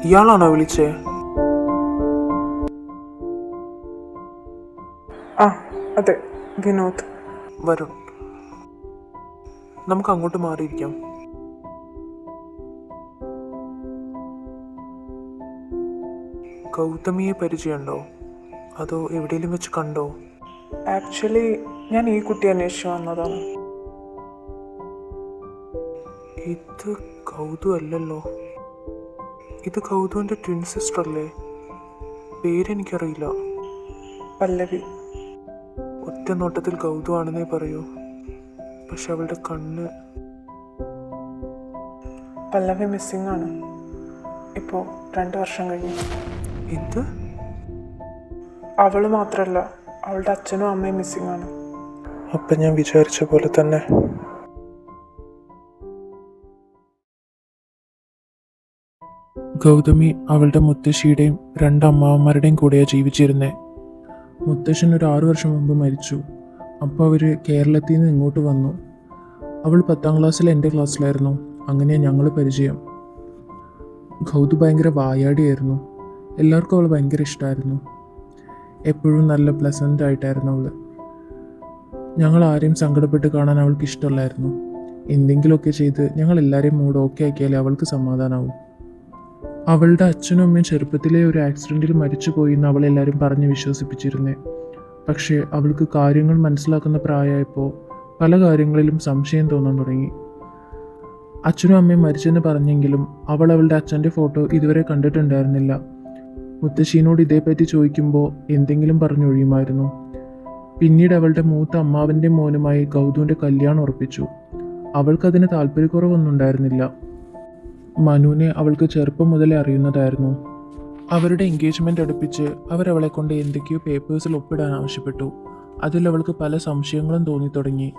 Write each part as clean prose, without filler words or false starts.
ഇയാളാണോ വിളിച്ചേ? ആ അതെ, വിനോദ്. വരുൺ, നമുക്ക് അങ്ങോട്ട് മാറിയിരിക്കാം. ഗൗതമിയെ പരിചയമുണ്ടോ? അതോ എവിടെയെങ്കിലും വെച്ച് കണ്ടോ? ആക്ച്വലി ഞാൻ ഈ കുട്ടി അന്വേഷിച്ച് വന്നതാണ്. ഇത് ഗൗതു അല്ലല്ലോ. ഇത് ഗൗതുവിൻ്റെ ട്വിൻ സിസ്റ്റർ അല്ലേ? പേരെനിക്കറിയില്ല. പല്ലവി. ഒറ്റ നോട്ടത്തിൽ ഗൗതു ആണെന്നേ പറയൂ, പക്ഷെ അവളുടെ കണ്ണ്. പല്ലവി മിസ്സിംഗ് ആണ്. ഇപ്പോൾ 2 വർഷം കഴിഞ്ഞു. എന്ത്? അവൾ മാത്രമല്ല, അവളുടെ അച്ഛനും അമ്മയും മിസ്സിംഗ് ആണ്. അപ്പം ഞാൻ വിചാരിച്ച പോലെ തന്നെ. ഗൗതമി അവളുടെ മുത്തശ്ശിയുടെയും 2 അമ്മാവന്മാരുടെയും കൂടെയാണ് ജീവിച്ചിരുന്നത്. മുത്തശ്ശൻ ഒരു 6 വർഷം മുമ്പ് മരിച്ചു. അപ്പോൾ അവർ കേരളത്തിൽ നിന്ന് ഇങ്ങോട്ട് വന്നു. അവൾ 10ാം ക്ലാസ്സിൽ എൻ്റെ ക്ലാസ്സിലായിരുന്നു. അങ്ങനെയാണ് ഞങ്ങൾ പരിചയം. ഗൗതു ഭയങ്കര വായാടിയായിരുന്നു. എല്ലാവർക്കും അവൾ ഭയങ്കര ഇഷ്ടമായിരുന്നു. എപ്പോഴും നല്ല പ്ലസൻ്റ് ആയിട്ടായിരുന്നു അവൾ. ഞങ്ങൾ ആരെയും സങ്കടപ്പെട്ട് കാണാൻ അവൾക്ക് ഇഷ്ടമല്ലായിരുന്നു. എന്തെങ്കിലുമൊക്കെ ചെയ്ത് ഞങ്ങൾ എല്ലാവരെയും മൂഡ് ഓക്കെ ആക്കിയാലേ അവൾക്ക് സമാധാനമാവും. അവളുടെ അച്ഛനും അമ്മയും ചെറുപ്പത്തിലെ ഒരു ആക്സിഡൻറ്റിൽ മരിച്ചു പോയി എന്ന് അവളെല്ലാവരും പറഞ്ഞ് വിശ്വസിപ്പിച്ചിരുന്നേ. പക്ഷേ അവൾക്ക് കാര്യങ്ങൾ മനസ്സിലാക്കുന്ന പ്രായമായപ്പോൾ പല കാര്യങ്ങളിലും സംശയം തോന്നാൻ തുടങ്ങി. അച്ഛനും അമ്മയും മരിച്ചെന്ന് പറഞ്ഞെങ്കിലും അവൾ അവളുടെ അച്ഛൻ്റെ ഫോട്ടോ ഇതുവരെ കണ്ടിട്ടുണ്ടായിരുന്നില്ല. മുത്തശ്ശീനോട് ഇതേപ്പറ്റി ചോദിക്കുമ്പോൾ എന്തെങ്കിലും പറഞ്ഞൊഴിയുമായിരുന്നു. പിന്നീട് അവളുടെ മൂത്ത അമ്മാവൻ്റെ മോനുമായി ഗൗതുവിൻ്റെ കല്യാണം ഉറപ്പിച്ചു. അവൾക്കതിന് താല്പര്യക്കുറവൊന്നും ഉണ്ടായിരുന്നില്ല. മനുവിനെ അവൾക്ക് ചെറുപ്പം മുതലേ അറിയുന്നതായിരുന്നു. അവരുടെ എൻഗേജ്മെൻ്റ് അടുപ്പിച്ച് അവരവളെ കൊണ്ട് എന്തൊക്കെയോ പേപ്പേഴ്സിൽ ഒപ്പിടാൻ ആവശ്യപ്പെട്ടു. അതിൽ അവൾക്ക് പല സംശയങ്ങളും തോന്നിത്തുടങ്ങി.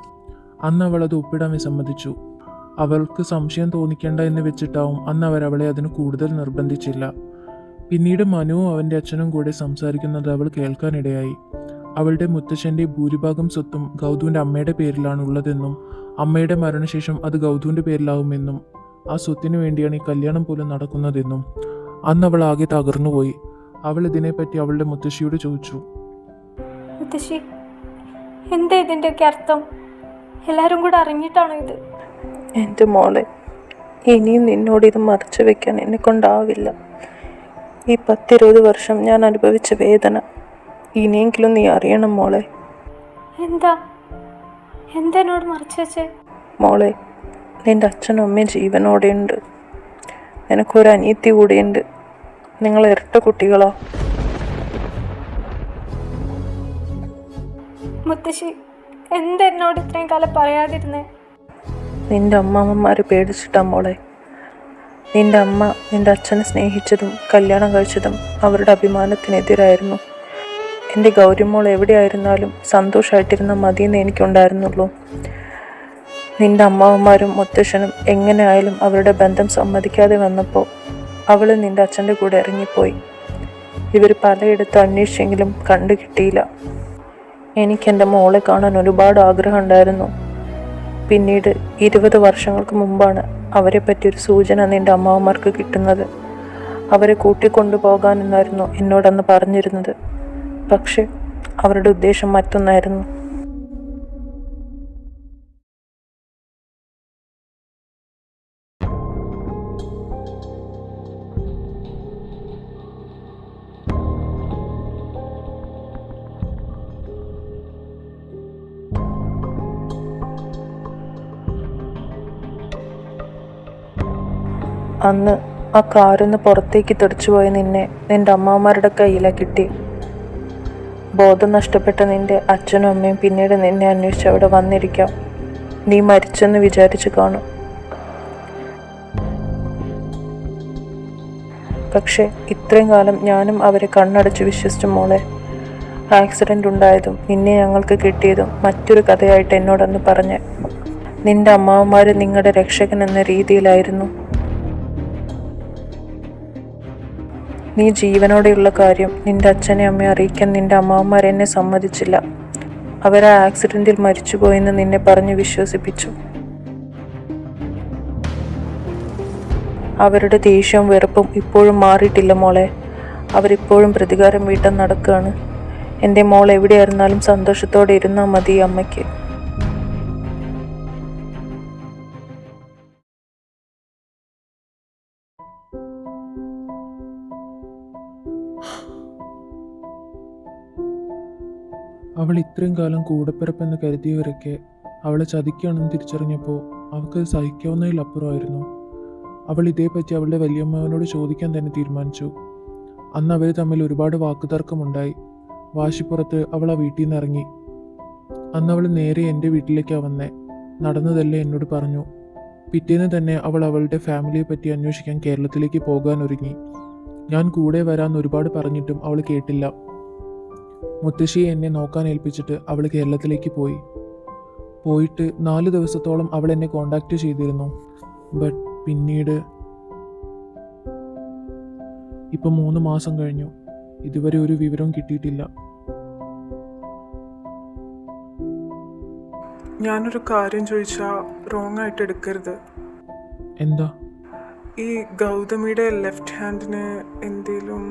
അന്ന് അവൾ അത് ഒപ്പിടാൻ വിസമ്മതിച്ചു. അവൾക്ക് സംശയം തോന്നിക്കേണ്ട എന്ന് വെച്ചിട്ടാവും അന്ന് അവരവളെ അതിന് കൂടുതൽ നിർബന്ധിച്ചില്ല. പിന്നീട് മനുവും അവൻ്റെ അച്ഛനും കൂടെ സംസാരിക്കുന്നത് അവൾ കേൾക്കാനിടയായി. അവളുടെ മുത്തശ്ശൻ്റെ ഭൂരിഭാഗം സ്വത്തും ഗൗതുവിൻ്റെ അമ്മയുടെ പേരിലാണുള്ളതെന്നും അമ്മയുടെ മരണശേഷം അത് ഗൗതുവിൻ്റെ പേരിലാവുമെന്നും ആ സ്വത്തിനു വേണ്ടിയാണ് ഈ കല്യാണം പോലും നടക്കുന്നതെന്നും. അന്ന് അവൾ ആകെ തകർന്നുപോയി. അവൾ ഇതിനെപ്പറ്റി അവളുടെ മുത്തശ്ശിയോട് ചോദിച്ചു. മുത്തശ്ശി, എന്താ ഇതിൻ്റെയൊക്കെ അർത്ഥം? എല്ലാവരും കൂടെ അറിഞ്ഞിട്ടാണോ ഇത്? എൻ്റെ മോളെ, ഇനിയും നിന്നോട് ഇത് മറച്ചു വെക്കാൻ എന്നെ കൊണ്ടാവില്ല. ഈ 10-20 വർഷം ഞാൻ അനുഭവിച്ച വേദന ഇനിയെങ്കിലും നീ അറിയണം മോളെ. എന്താ എന്നോട് മറച്ചു വെച്ചേ? മോളെ, നിൻ്റെ അച്ഛനും അമ്മയും ജീവനോടെയുണ്ട്. നിനക്കൊരു അനിയത്തി കൂടെയുണ്ട്. നിങ്ങൾ ഇരട്ട കുട്ടികളാ. മുത്തശ്ശി, എന്താ എന്നോട് ഇത്രയും കാലം പറയാതിരുന്നേ? നിൻ്റെ അമ്മാമ്മമാർ പേടിച്ചിട്ടാ മോളെ. നിൻ്റെ അമ്മ നിൻ്റെ അച്ഛനെ സ്നേഹിച്ചതും കല്യാണം കഴിച്ചതും അവരുടെ അഭിമാനത്തിനെതിരായിരുന്നു. എൻ്റെ ഗൗരിമോൾ എവിടെയായിരുന്നാലും സന്തോഷമായിട്ടിരുന്ന മതിയെന്ന് എനിക്കുണ്ടായിരുന്നുള്ളൂ. നിൻ്റെ അമ്മാവന്മാരും മുത്തശ്ശനും എങ്ങനെ ആയാലും അവരുടെ ബന്ധം സമ്മതിക്കാതെ വന്നപ്പോൾ അവൾ നിൻ്റെ അച്ഛൻ്റെ കൂടെ ഇറങ്ങിപ്പോയി. ഇവർ പലയിടത്ത് അന്വേഷിച്ചെങ്കിലും കണ്ടു കിട്ടിയില്ല. എനിക്കെൻ്റെ മോളെ കാണാൻ ഒരുപാട് ആഗ്രഹം ഉണ്ടായിരുന്നു. പിന്നീട് 20 വർഷങ്ങൾക്ക് മുമ്പാണ് അവരെ പറ്റിയൊരു സൂചന നിൻ്റെ അമ്മാവന്മാർക്ക് കിട്ടുന്നത്. അവരെ കൂട്ടിക്കൊണ്ടുപോകാനെന്നായിരുന്നു എന്നോടന്ന് പറഞ്ഞിരുന്നത്. പക്ഷെ അവരുടെ ഉദ്ദേശം മറ്റൊന്നായിരുന്നു. അന്ന് ആ കാറിന്ന് പുറത്തേക്ക് തെറിച്ചുപോയ നിന്നെ നിൻ്റെ അമ്മാവന്മാരുടെ കയ്യിലാണ് കിട്ടി. ബോധം നഷ്ടപ്പെട്ട നിൻ്റെ അച്ഛനും അമ്മയും പിന്നീട് നിന്നെ അന്വേഷിച്ച് അവിടെ വന്നിരിക്കാം. നീ മരിച്ചെന്ന് വിചാരിച്ച് കാണും. പക്ഷേ ഇത്രയും കാലം ഞാനും അവരെ കണ്ണടച്ച് വിശ്വസിച്ചു മോളെ. ആക്സിഡൻ്റ് ഉണ്ടായതും നിന്നെ ഞങ്ങൾക്ക് കിട്ടിയതും മറ്റൊരു കഥയായിട്ട് എന്നോടന്ന് പറഞ്ഞ്. നിൻ്റെ അമ്മാവന്മാർ നിങ്ങളുടെ രക്ഷകൻ എന്ന രീതിയിലായിരുന്നു. നീ ജീവനോടെയുള്ള കാര്യം നിൻ്റെ അച്ഛനെ അമ്മയെ അറിയിക്കാൻ നിൻ്റെ അമ്മാവന്മാർ എന്നെ സമ്മതിച്ചില്ല. അവർ ആ ആക്സിഡൻറ്റിൽ മരിച്ചുപോയെന്ന് നിന്നെ പറഞ്ഞ് വിശ്വസിപ്പിച്ചു. അവരുടെ ദേഷ്യവും വെറുപ്പും ഇപ്പോഴും മാറിയിട്ടില്ല മോളെ. അവരിപ്പോഴും പ്രതികാരം വീട്ടാൻ നടക്കുകയാണ്. എൻ്റെ മോൾ എവിടെയായിരുന്നാലും സന്തോഷത്തോടെ ഇരുന്നാൽ മതി അമ്മയ്ക്ക്. അവൾ ഇത്രയും കാലം കൂടപ്പിറപ്പെന്ന് കരുതിയവരൊക്കെ അവളെ ചതിക്കുകയാണെന്ന് തിരിച്ചറിഞ്ഞപ്പോൾ അവൾക്ക് സഹിക്കാവുന്നതിലപ്പുറമായിരുന്നു. അവൾ ഇതേപ്പറ്റി അവളുടെ വലിയമ്മാവനോട് ചോദിക്കാൻ തന്നെ തീരുമാനിച്ചു. അന്ന് അവർ തമ്മിൽ ഒരുപാട് വാക്കുതർക്കമുണ്ടായി. വാശിപ്പുറത്ത് അവൾ ആ വീട്ടിൽ നിന്ന് ഇറങ്ങി. അന്ന് അവൾ നേരെ എൻ്റെ വീട്ടിലേക്കാണ് വന്നേ. നടന്നതല്ലേ എന്നോട് പറഞ്ഞു. പിറ്റേന്ന് തന്നെ അവൾ അവളുടെ ഫാമിലിയെ പറ്റി അന്വേഷിക്കാൻ കേരളത്തിലേക്ക് പോകാൻ ഒരുങ്ങി. ഞാൻ കൂടെ വരാമെന്ന് ഒരുപാട് പറഞ്ഞിട്ടും അവൾ കേട്ടില്ല. മുത്തശ്ശിയെ എന്നെ നോക്കാൻ ഏൽപ്പിച്ചിട്ട് അവൾ കേരളത്തിലേക്ക് പോയിട്ട് 4 ദിവസത്തോളം അവൾ എന്നെ കോണ്ടാക്ട് ചെയ്തിരുന്നു. ബട്ട് പിന്നീട് ഇപ്പം 3 മാസം കഴിഞ്ഞു. ഇതുവരെ ഒരു വിവരവും കിട്ടിയിട്ടില്ല. ഞാനൊരു കാര്യം ചോദിച്ചാൽ റോങ് ആയിട്ട് എടുക്കരുത്. എന്താ? ഈ ഗൗതമിയുടെ ലെഫ്റ്റ് ഹാൻഡിന് എന്തേലും?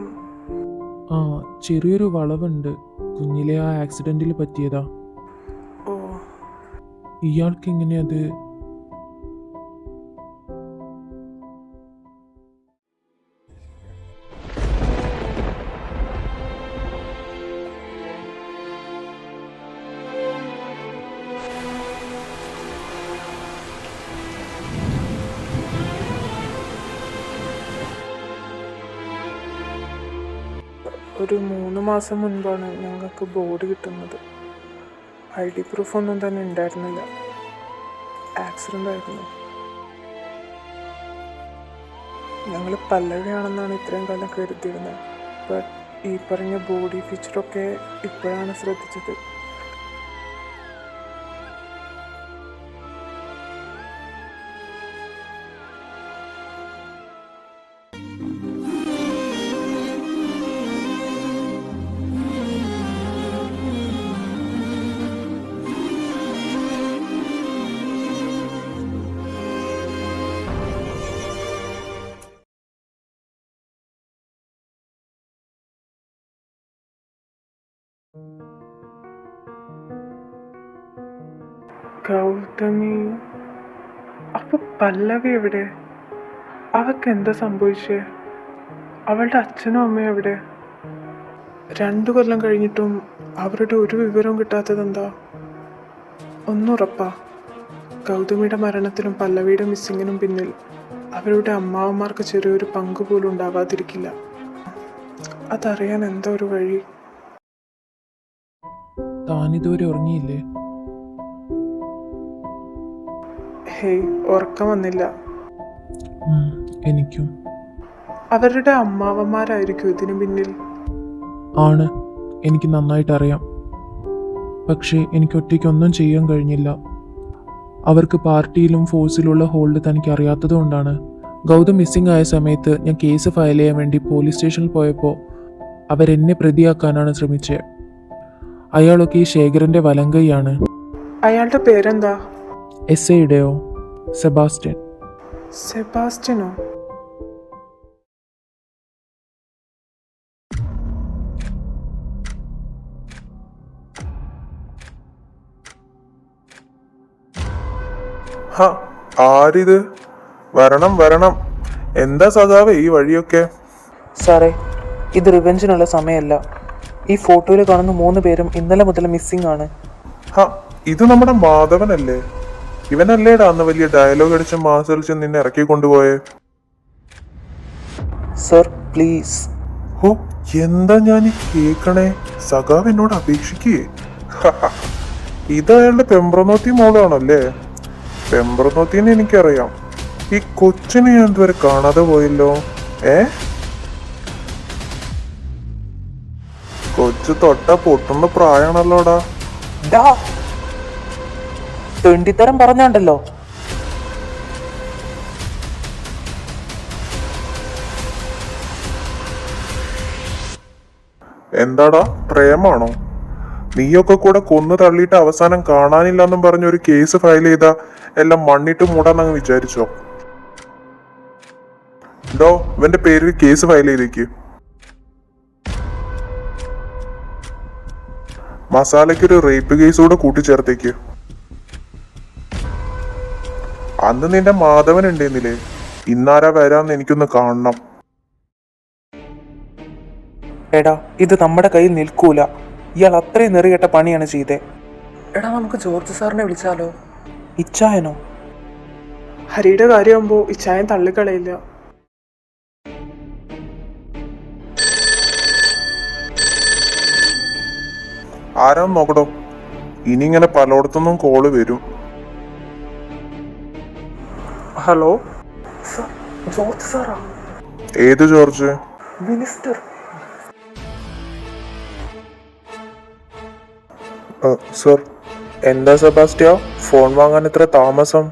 ആ, ചെറിയൊരു വളവുണ്ട്. കുഞ്ഞിലെ ആ ആക്സിഡൻറ്റിൽ പറ്റിയതാ. ഓ, ഇയാൾക്ക് ഇങ്ങനെ അത്? ഒരു 3 മാസം മുൻപാണ് ഞങ്ങൾക്ക് ബോഡി കിട്ടുന്നത്. ID പ്രൂഫൊന്നും തന്നെ ഉണ്ടായിരുന്നില്ല. ആക്സിഡൻ്റ് ആയിരുന്നു. ഞങ്ങൾ പല്ലവിയാണെന്നാണ് ഇത്രയും കാലം കരുതിയിരുന്നത്. ബട്ട് ഈ പറഞ്ഞ ബോഡി ഫീച്ചറൊക്കെ ഇപ്പോഴാണ് ശ്രദ്ധിച്ചത്. ഗൗതമി, അപ്പൊ പല്ലവി എവിടെ? അവൾക്ക് എന്താ സംഭവിച്ചേ? അവളുടെ അച്ഛനും അമ്മയും എവിടെ? 2 കൊല്ലം കഴിഞ്ഞിട്ടും അവരുടെ ഒരു വിവരവും കിട്ടാത്തതെന്താ? ഒന്നുറപ്പാ, ഗൗതമിയുടെ മരണത്തിനും പല്ലവിയുടെ മിസ്സിങ്ങിനും പിന്നിൽ അവരുടെ അമ്മാവന്മാർക്ക് ചെറിയൊരു പങ്ക് പോലും ഉണ്ടാവാതിരിക്കില്ല. അതറിയാൻ എന്താ ഒരു വഴി? താനിതുവരെ ഉറങ്ങിയില്ലേ? ഹേയ്, ഉറക്കം വന്നില്ല. എനിക്കും. അവരുടെ അമ്മാവന്മാരായിരിക്കും ഇതിനു പിന്നിൽ. ആണ്, എനിക്ക് നന്നായിട്ട് അറിയാം. പക്ഷേ എനിക്ക് ഒറ്റയ്ക്കൊന്നും ചെയ്യാൻ കഴിഞ്ഞില്ല. അവർക്ക് പാർട്ടിയിലും ഫോഴ്സിലുള്ള ഹോൾഡ് തനിക്ക് അറിയാത്തത് കൊണ്ടാണ്. ഗൗതം മിസ്സിംഗ് ആയ സമയത്ത് ഞാൻ കേസ് ഫയൽ ചെയ്യാൻ വേണ്ടി പോലീസ് സ്റ്റേഷനിൽ പോയപ്പോൾ അവരെന്നെ പ്രതിയാക്കാനാണ് ശ്രമിച്ചത്. അയാളൊക്കെ ഈ ശേഖരൻ്റെ വലങ്കൈയാണ്. അയാളുടെ പേരെന്താ? എസ്ഐയുടെയോ? സെബാസ്റ്റ്യൻ. സെബാസ്റ്റ്യനോ? ആരിത്? വരണം വരണം. എന്താ സഖാവേ ഈ വഴിയൊക്കെ? സാറേ, ഇത് റിവെഞ്ചിനുള്ള സമയമല്ല. ഈ ഫോട്ടോയിൽ കാണുന്ന 3 പേരും ഇന്നലെ മുതൽ മിസ്സിംഗ് ആണ്. ഇത് നമ്മുടെ മാധവനല്ലേ? ഇവനല്ലേടാ അന്ന് വലിയ ഡയലോഗ് അടിച്ച് മാസടിച്ച് നിന്നെ ഇറക്കി കൊണ്ടുപോയേ? Sir please. ഹോ, എന്താ ഞാൻ കേക്കണേ? സഖാവ് എന്നോട് അപേക്ഷിക്കേ? ഇത് അയാളുടെ പെമ്പ്രനോത്തി മോളാണല്ലേ? പെമ്പ്രനോത്തിനെ എനിക്കറിയാം. ഈ കൊച്ചിനെ ഞാൻ ഇതുവരെ കാണാതെ പോയല്ലോ. കൊച്ചു തൊട്ട പൊട്ടുന്ന പ്രായമാണല്ലോടാ. തെണ്ടിത്തരം പറഞ്ഞാണ്ടല്ലോ. എന്താടാ, പ്രേമാണോ? നീയൊക്കെ കൂടെ കൊന്നു തള്ളിയിട്ട് അവസാനം കാണാനില്ലെന്നും പറഞ്ഞ ഒരു കേസ് ഫയൽ ചെയ്താ എല്ലാം മണ്ണിട്ട് മൂടാന്നങ്ങ് വിചാരിച്ചോ? ഡോ ഇവന്റെ പേരിൽ കേസ് ഫയൽ ചെയ്തേക്ക്. മസാലയ്ക്കൊരു റേപ്പ് കേസ് കൂടെ കൂട്ടിച്ചേർത്തേക്ക്. അന്ന് നിന്റെ മാധവൻ ഉണ്ടെന്നില്ലേ, ഇന്നാരാ വരാന്ന് എനിക്കൊന്ന് കാണണം. എടാ ഇത് നമ്മുടെ കയ്യിൽ നിൽക്കൂല. ഇയാൾ അത്രയും നെറികെട്ട പണിയാണ് ചെയ്തേ. എടാ നമുക്ക് ജോർജ് സാറിനെ വിളിച്ചാലോ? ഇച്ചായനോ? ഹരിയുടെ കാര്യമാകുമ്പോൾ ഇച്ചായൻ തള്ളിക്കളയില്ല. ആരാന്ന് നോക്കടോ, ഇനി ഇങ്ങനെ പലയിടത്തുനിന്നും കോള് വരും. ഹലോ ജോർജ് സാറാ? ഏത് ജോർജ്? മിനിസ്റ്റർ. സർ, എന്താ സെബാസ്റ്റ്യ ഫോൺ വാങ്ങാൻ ഇത്ര താമസം?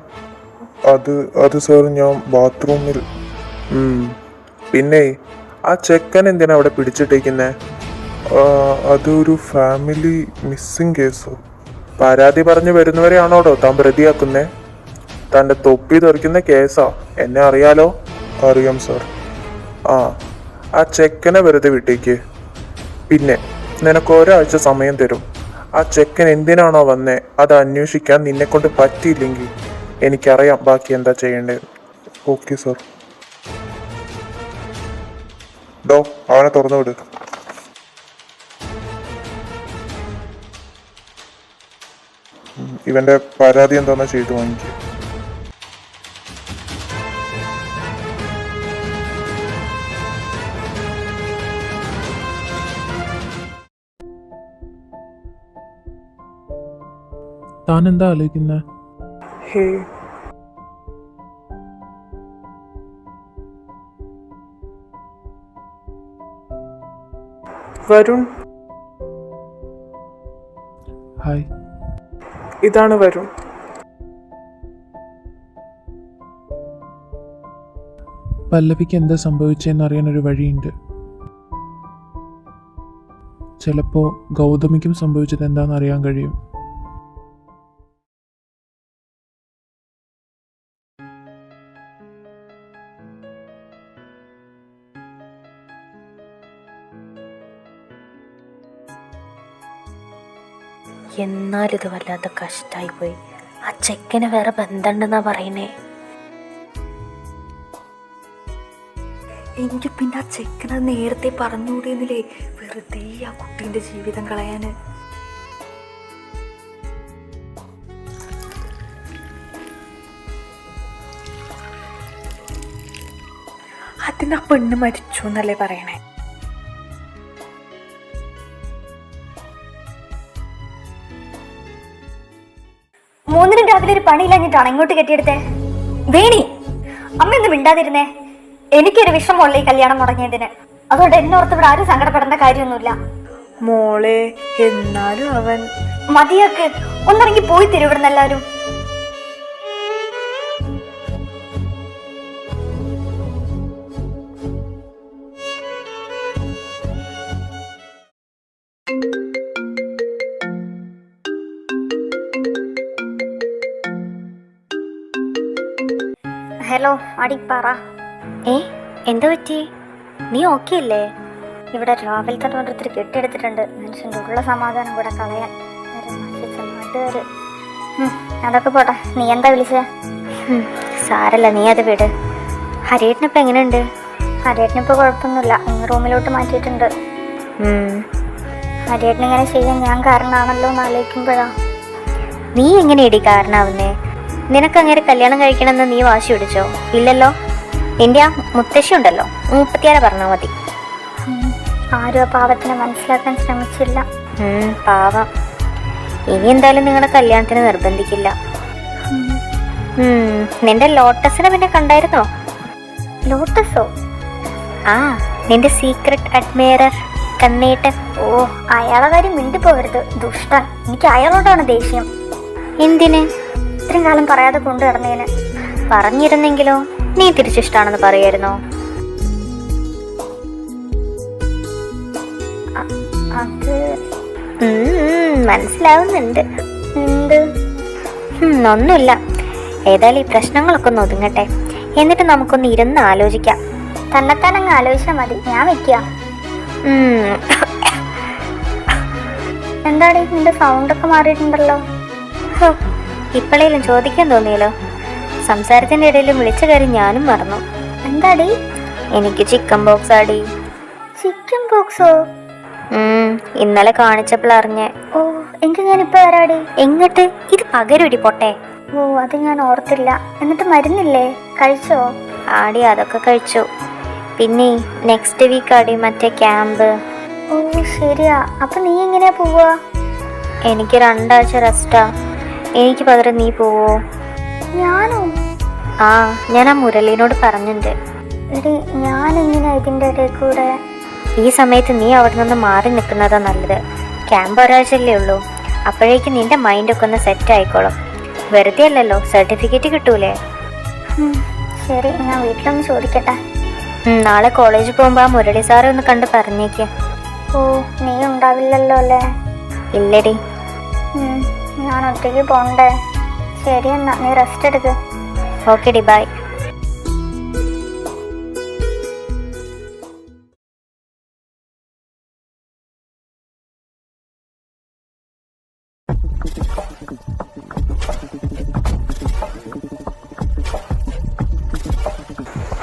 അത് സർ, ഞാൻ ബാത്റൂമിൽ. പിന്നെ ആ ചെക്കൻ എന്തിനാ അവിടെ പിടിച്ചിട്ടേക്കുന്നേ? അതൊരു ഫാമിലി മിസ്സിംഗ് കേസ്. പരാതി പറഞ്ഞ് വരുന്നവരെയാണോടോ താൻ പ്രതിയാക്കുന്നേ? തൻ്റെ തൊപ്പി തെറിക്കുന്ന കേസാ, എന്നെ അറിയാലോ. അറിയാം സർ. ആ ചെക്കനെ വെറുതെ വിട്ടേക്ക്. പിന്നെ നിനക്ക് ഒരാഴ്ച സമയം തരും. ആ ചെക്കൻ എന്തിനാണോ വന്നേ അത് അന്വേഷിക്കാൻ നിന്നെ കൊണ്ട് പറ്റിയില്ലെങ്കിൽ എനിക്കറിയാം ബാക്കി എന്താ ചെയ്യേണ്ടത്. Okay sir. ഡോ അവനെ തുറന്നു വിട്. ഇവന്റെ പരാതി എന്താണെന്ന് ചെയ്തു വാങ്ങിക്കുക. താൻ എന്താ ആലോചിക്കുന്നത്? ഹേ വരുൺ. ഹായ്. ഇതാണ് വരുൺ. പല്ലവിക്ക് എന്താ സംഭവിച്ചതെന്ന് അറിയാനൊരു വഴിയുണ്ട്. ചിലപ്പോൾ ഗൗതമിക്കും സംഭവിച്ചത് എന്താണെന്ന് അറിയാൻ കഴിയും. എന്നാലിത് വല്ലാത്ത കഷ്ടായി പോയി. ആ ചെക്കന് വേറെ ബന്ധമുണ്ടെന്നാ പറയുന്നേ. എനിക്ക് പിന്നെ ആ ചെക്കനെ നേരത്തെ പറഞ്ഞുകൂടിയെന്നില്ലേ, വെറുതെ ആ കുട്ടീൻ്റെ ജീവിതം കളയാന്. അതിനാ പെണ്ണ് മരിച്ചു എന്നല്ലേ പറയണേ. മൂന്നിനും രാവിലെ ഒരു പണിയില്ലാഞ്ഞിട്ടാണ് ഇങ്ങോട്ട് കെട്ടിയെടുത്തേ. വേണി, അമ്മ ഒന്നും മിണ്ടാതിരുന്നേ. എനിക്കൊരു വിഷമമുള്ള ഈ കല്യാണം മുടങ്ങിയതിന്. അതുകൊണ്ട് എന്നോർത്ത് ഇവിടെ ആരും സങ്കടപ്പെടേണ്ട കാര്യമൊന്നുമില്ല. മോളെ എന്നാലും അവൻ മതിയാക്ക്, ഒന്നിറങ്ങി പോയി തരും എല്ലാവരും. ഹലോ അടിപ്പാറ. എന്താ പറ്റി? നീ ഓക്കെ അല്ലേ? ഇവിടെ രാവിലത്തെ ഓരോരുത്തർ കെട്ടിയെടുത്തിട്ടുണ്ട്. മനുഷ്യൻ്റെ ഉള്ള സമാധാനം കൂടെ കളയാൻ. നാട്ടുകാര്. അതൊക്കെ പോട്ടെ, നീ എന്താ വിളിച്ചേ? സാരല്ല, നീ അത് വിട്. ഹരിയേട്ടനിപ്പോൾ എങ്ങനെയുണ്ട്? ഹരിയേട്ടനിപ്പോൾ കുഴപ്പമൊന്നുമില്ല. ഇന്ന് റൂമിലോട്ട് മാറ്റിയിട്ടുണ്ട്. ഹരിയേട്ടനിങ്ങനെ ചെയ്യാൻ ഞാൻ കാരണമാണല്ലോ എന്ന് ആലോചിക്കുമ്പോഴാ. നീ എങ്ങനെയടി കാരണമാവുന്നേ? നിനക്ക് അങ്ങനെ കല്യാണം കഴിക്കണമെന്ന് നീ വാശി പിടിച്ചോ? ഇല്ലല്ലോ. നിന്റെ ആ മുത്തശ്ശി ഉണ്ടല്ലോ, 34 പറഞ്ഞാൽ മതി. ആരും ആ പാവത്തിനെ മനസ്സിലാക്കാൻ ശ്രമിച്ചില്ല. പാവം. ഇനി എന്തായാലും നിങ്ങളുടെ കല്യാണത്തിന് നിർബന്ധിക്കില്ല. നിന്റെ ലോട്ടസിനെ പിന്നെ കണ്ടായിരുന്നോ? ലോട്ടസോ? നിന്റെ സീക്രട്ട് അഡ്മയറർ കണ്ണേട്ടൻ. അയാളെ കാര്യം മിണ്ടി പോകരുത്, ദുഷ്ടൻ. എനിക്ക് അയാളോടാണ് ദേഷ്യം. എന്തിന്? ഇത്രയും കാലം പറയാതെ കൊണ്ടു നടന്നതിന്. പറഞ്ഞിരുന്നെങ്കിലോ? നീ തിരിച്ചിഷ്ടാണെന്ന് പറയായിരുന്നോ? അത് മനസ്സിലാവുന്നുണ്ട്. ഒന്നുമില്ല. ഏതായാലും ഈ പ്രശ്നങ്ങളൊക്കെ ഒന്ന് ഒതുങ്ങട്ടെ, എന്നിട്ട് നമുക്കൊന്ന് ഇരുന്ന് ആലോചിക്കാം. തന്നെത്താൻ അങ്ങ് ആലോചിച്ചാൽ മതി, ഞാൻ വെക്കുക. എന്താടി നിന്റെ സൗണ്ടൊക്കെ മാറിയിട്ടുണ്ടല്ലോ. ഇപ്പോഴേലും ചോദിക്കാൻ തോന്നിയല്ലോ. സംസാരത്തിന്റെ ഇടയിൽ വിളിച്ച കാര്യം ഞാനും മറന്നു. എന്താടി? എനിക്ക് ചിക്കൻ ബോക്സ് ആടി. ചിക്കൻ ബോക്സോ? ഇന്നലെ കാണിച്ചപ്പോൾ അറിഞ്ഞേ. ഓ, എങ്കിൽ ഞാനിപ്പോ വരാടി. എങ്ങോട്ട്? ഇത് പകരൊടി പൊട്ടെ. ഓ, അത് ഞാൻ ഓർത്തില്ല. എന്നിട്ട് മരുന്നില്ലേ, കഴിച്ചോ? ആടി അതൊക്കെ കഴിച്ചു. പിന്നെ നെക്സ്റ്റ് വീക്ക് ആടി മറ്റേ ക്യാമ്പ്. ഓ ശരിയാ. അപ്പൊ നീ എങ്ങനെയാ പോവാ? എനിക്ക് 2 ആഴ്ച റെസ്റ്റാ. എനിക്ക് പകരം നീ പോവോ? ഞാനോ? ആ, ഞാൻ ആ മുരളീനോട് പറഞ്ഞിട്ടുണ്ട്. എടി, ഞാൻ എങ്ങനെയാ ഇതിന്റെ ഇടയിൽ കൂടെ? ഈ സമയത്ത് നീ അവിടെ നിന്ന് മാറി നിൽക്കുന്നതാ നല്ലത്. ക്യാമ്പ് ഒരാഴ്ചയല്ലേ ഉള്ളൂ. അപ്പോഴേക്കും നിന്റെ മൈൻഡൊക്കെ ഒന്ന് സെറ്റ് ആയിക്കോളും. വെറുതെ അല്ലല്ലോ, സർട്ടിഫിക്കറ്റ് കിട്ടൂലേ. ശരി, ഞാൻ വീട്ടിലൊന്ന് ചോദിക്കട്ടെ. നാളെ കോളേജിൽ പോകുമ്പോൾ ആ മുരളി സാറെ ഒന്ന് കണ്ട് പറഞ്ഞേക്ക്. ഓ, നീ ഉണ്ടാവില്ലല്ലോ അല്ലേ? ഇല്ലടി. ഞാൻ ഒറ്റയ്ക്ക് പോണ്ടേ? ശരി എന്നാ, നീ റെസ്റ്റ് എടുക്ക്. Okay D, by.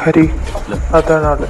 ഹരി, അതാണ് ആള്.